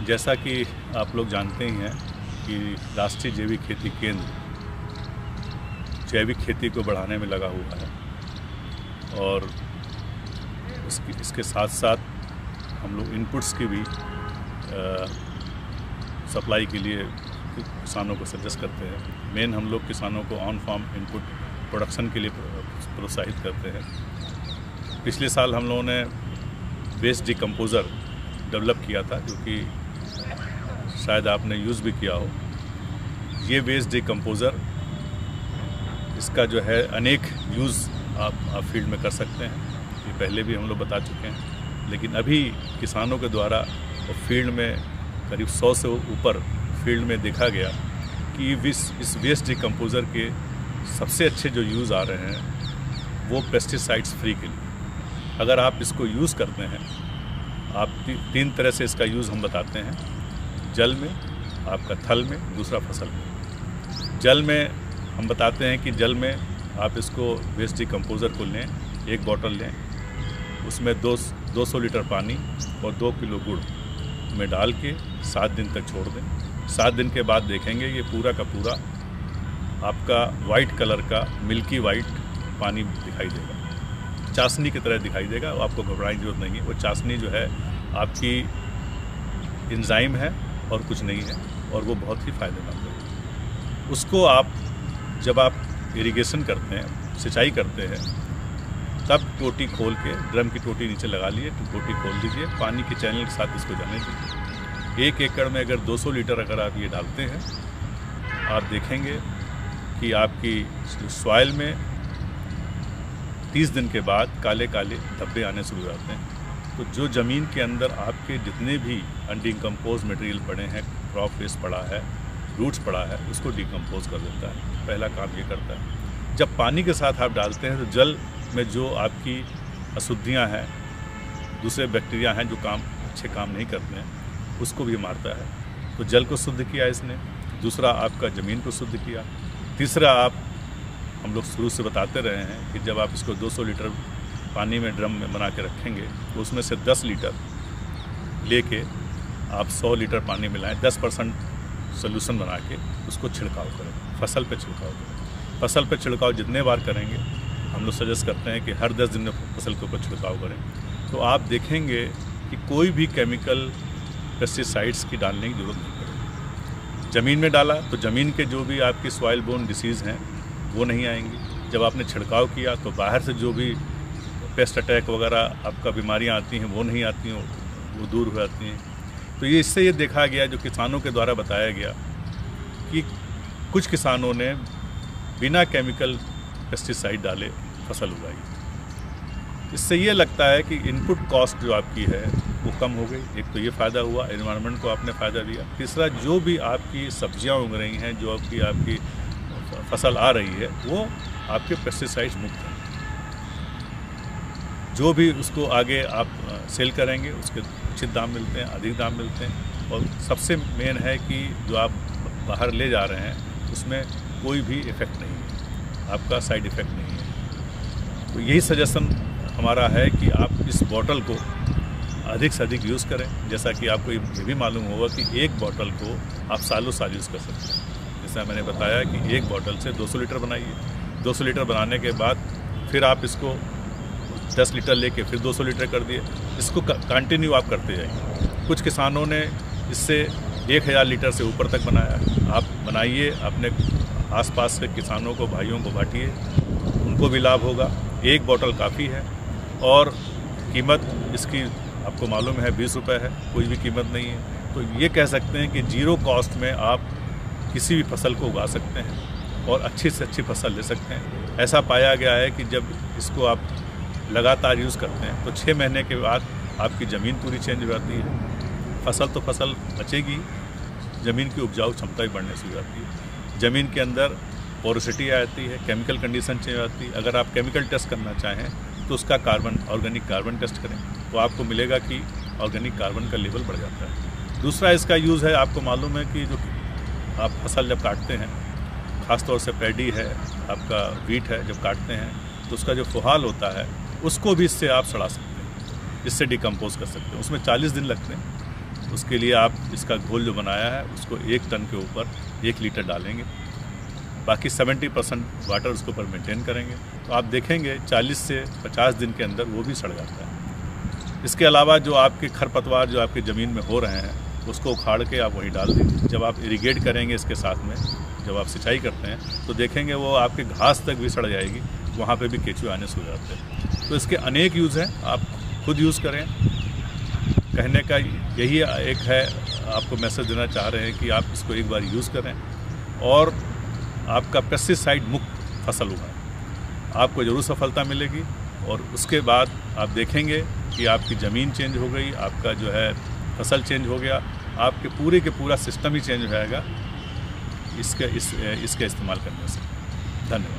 जैसा कि आप लोग जानते ही हैं कि राष्ट्रीय जैविक खेती केंद्र जैविक खेती को बढ़ाने में लगा हुआ है और इसके साथ साथ हम लोग इनपुट्स की भी सप्लाई के लिए किसानों को सजेस्ट करते हैं। मेन हम लोग किसानों को ऑन फार्म इनपुट प्रोडक्शन के लिए प्रोत्साहित करते हैं। पिछले साल हम लोगों ने वेस्ट डिकम्पोज़र डेवलप किया था, जो कि शायद आपने यूज़ भी किया हो। ये वेस्ट डिकम्पोज़र, इसका जो है अनेक यूज़ आप फील्ड में कर सकते हैं। ये पहले भी हम लोग बता चुके हैं, लेकिन अभी किसानों के द्वारा फील्ड में करीब 100 से ऊपर फील्ड में देखा गया कि इस वेस्ट डिकम्पोज़र के सबसे अच्छे जो यूज़ आ रहे हैं वो पेस्टिसाइड्स फ्री के लिए। अगर आप इसको यूज़ करते हैं, आप 3 तरह से इसका यूज़ हम बताते हैं। जल में, आपका थल में, दूसरा फसल में। जल में हम बताते हैं कि जल में आप इसको वेस्ट डिकम्पोज़र को लें, 1 बॉटल लें, उसमें 200 लीटर पानी और 2 किलो गुड़ में डाल के 7 दिन तक छोड़ दें। 7 दिन के बाद देखेंगे ये पूरा का पूरा आपका वाइट कलर का मिल्की वाइट पानी दिखाई देगा, चाशनी की तरह दिखाई देगा। आपको घबराने की जरूरत नहीं है। वो चाशनी जो है आपकी एंजाइम है और कुछ नहीं है, और वो बहुत ही फ़ायदेमंद है। उसको आप जब आप इरिगेशन करते हैं, सिंचाई करते हैं, तब टोटी खोल के, ड्रम की टोटी नीचे लगा लिए, टोटी खोल दीजिए, पानी के चैनल के साथ इसको जाने दीजिए। 1 एकड़ में अगर 200 लीटर अगर आप ये डालते हैं, आप देखेंगे कि आपकी सॉइल में 30 दिन के बाद काले काले धब्बे आने शुरू हो जाते हैं। तो जो ज़मीन के अंदर आपके जितने भी अनडिकम्पोज मटेरियल पड़े हैं, क्रॉप वेस्ट पड़ा है, रूट्स पड़ा है, उसको डिकम्पोज कर देता है। पहला काम ये करता है। जब पानी के साथ आप डालते हैं तो जल में जो आपकी अशुद्धियाँ हैं, दूसरे बैक्टीरिया हैं जो अच्छे काम नहीं करते हैं, उसको भी मारता है। तो जल को शुद्ध किया इसने। दूसरा आपका ज़मीन को शुद्ध किया। तीसरा हम लोग शुरू से बताते रहे हैं कि जब आप इसको 200 लीटर पानी में ड्रम में बना के रखेंगे तो उसमें से 10 लीटर लेके आप 100 लीटर पानी मिलाएं, 10% सोल्यूशन बना के उसको छिड़काव करें, फसल पे छिड़काव करें। फसल पे छिड़काव जितने बार करेंगे, हम लोग सजेस्ट करते हैं कि हर 10 दिन में फसल के ऊपर छिड़काव करें, तो आप देखेंगे कि कोई भी केमिकल पेस्टिसाइड्स की डालने की ज़रूरत नहीं पड़ेगी। ज़मीन में डाला तो ज़मीन के जो भी आपकी सॉइल बोर्न डिसीज़ हैं वो नहीं आएंगी। जब आपने छिड़काव किया तो बाहर से जो भी पेस्ट अटैक वगैरह आपका बीमारियां आती हैं वो नहीं आती हैं, वो दूर हो जाती हैं। तो इससे ये देखा गया, जो किसानों के द्वारा बताया गया, कि कुछ किसानों ने बिना केमिकल पेस्टिसाइड डाले फसल उगाई। इससे ये लगता है कि इनपुट कॉस्ट जो आपकी है वो कम हो गई। एक तो ये फ़ायदा हुआ, एनवायरनमेंट को आपने फ़ायदा दिया। तीसरा, जो भी आपकी सब्जियां उग रही हैं, जो आपकी फसल आ रही है, वो आपके पेस्टिसाइड्स मुक्त हैं। जो भी उसको आगे आप सेल करेंगे उसके उचित दाम मिलते हैं, अधिक दाम मिलते हैं। और सबसे मेन है कि जो आप बाहर ले जा रहे हैं उसमें कोई भी इफ़ेक्ट नहीं है, आपका साइड इफ़ेक्ट नहीं है। तो यही सजेशन हमारा है कि आप इस बॉटल को अधिक से अधिक यूज़ करें। जैसा कि आपको ये भी मालूम होगा कि 1 बॉटल को आप सालों साल यूज़ कर सकते हैं। जैसा मैंने बताया कि 1 बॉटल से 200 लीटर बनाइए। 200 लीटर बनाने के बाद फिर आप इसको 10 लीटर लेके फिर 200 लीटर कर दिए। इसको कंटिन्यू आप करते जाइए। कुछ किसानों ने इससे 1000 लीटर से ऊपर तक बनाया है। आप बनाइए, अपने आसपास के किसानों को, भाइयों को बांटिए, उनको भी लाभ होगा। 1 बॉटल काफ़ी है और कीमत इसकी आपको मालूम है 20 रुपये है, कोई भी कीमत नहीं है। तो ये कह सकते हैं कि ज़ीरो कॉस्ट में आप किसी भी फसल को उगा सकते हैं और अच्छी से अच्छी फसल ले सकते हैं। ऐसा पाया गया है कि जब इसको आप लगातार यूज़ करते हैं तो 6 महीने के बाद आपकी ज़मीन पूरी चेंज हो जाती है। फसल तो फसल बचेगी, ज़मीन की उपजाऊ क्षमता भी बढ़ने शुरू हो जाती है। ज़मीन के अंदर पोरोसिटी आती है, केमिकल कंडीशन चेंज हो जाती है। अगर आप केमिकल टेस्ट करना चाहें तो उसका ऑर्गेनिक कार्बन टेस्ट करें, तो आपको मिलेगा कि ऑर्गेनिक कार्बन का लेवल बढ़ जाता है। दूसरा इसका यूज़ है, आपको मालूम है कि जो आप फसल जब काटते हैं, ख़ासतौर से पैडी है, आपका वीट है, जब काटते हैं तो उसका जो फुहाल होता है उसको भी इससे आप सड़ा सकते हैं, इससे डिकम्पोज कर सकते हैं। उसमें 40 दिन लगते हैं। उसके लिए आप इसका घोल जो बनाया है उसको 1 टन के ऊपर 1 लीटर डालेंगे, बाकी 70% वाटर उसके ऊपर मेंटेन करेंगे, तो आप देखेंगे 40 से 50 दिन के अंदर वो भी सड़ जाता है। इसके अलावा जो आपके खरपतवार जो आपकी ज़मीन में हो रहे हैं उसको उखाड़ के आप वहीं डाल देंगे। जब आप इरिगेट करेंगे इसके साथ में, जब आप सिंचाई करते हैं तो देखेंगे वो आपके घास तक भी सड़ जाएगी, वहाँ पे भी केंचुए आने शुरू हो जाते हैं। तो इसके अनेक यूज़ हैं, आप खुद यूज़ करें। कहने का यही एक है, आपको मैसेज देना चाह रहे हैं कि आप इसको एक बार यूज़ करें और आपका पेस्टिसाइड मुक्त फसल उगाएं, आपको ज़रूर सफलता मिलेगी। और उसके बाद आप देखेंगे कि आपकी ज़मीन चेंज हो गई, आपका जो है फसल चेंज हो गया, आपके पूरे के पूरा सिस्टम ही चेंज हो जाएगा इसके इस्तेमाल करने से। धन्यवाद।